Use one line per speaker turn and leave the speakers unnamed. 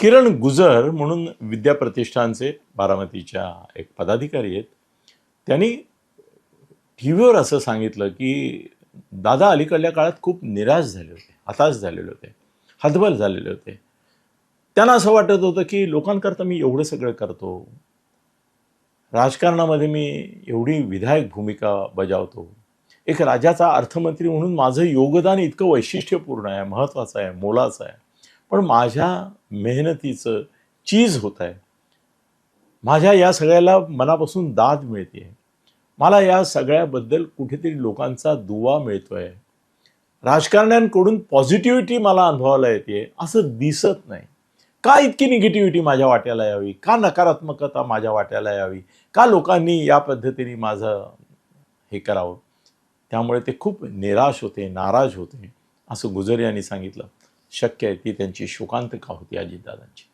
किरण गुजर म्हणून विद्या प्रतिष्ठानचे बारामतीच्या एक पदाधिकारी आहेत. त्यांनी टीव्हीवर असं सांगितलं की दादा अलीकडल्या काळात खूप निराश झाले होते, हताश झालेले होते, हतबल झालेले होते. त्यांना असं वाटत होतं की लोकांकरता मी एवढं सगळं करतो, राजकारणामध्ये मी एवढी विधायक भूमिका बजावतो, एक राज्याचा अर्थमंत्री म्हणून माझं योगदान इतकं वैशिष्ट्यपूर्ण आहे, महत्त्वाचं आहे, मोलाचं आहे, पण माझ्या मेहनतीचं चीज होत आहे, माझ्या या सगळ्याला मनापासून दाद मिळते, मला या सगळ्याबद्दल कुठेतरी लोकांचा दुवा मिळतोय, राजकारण्यांकडून पॉझिटिव्हिटी मला अनुभवायला येते, असं दिसत नाही. का इतकी निगेटिव्हिटी माझ्या वाट्याला यावी, का नकारात्मकता माझ्या वाट्याला यावी, का लोकांनी या पद्धतीने माझं हे करावं. त्यामुळे ते खूप निराश होते, नाराज होते, असं गुजर यांनी सांगितलं. शक्य आहे ती त्यांची शोकांतिका होती अजितदादांची.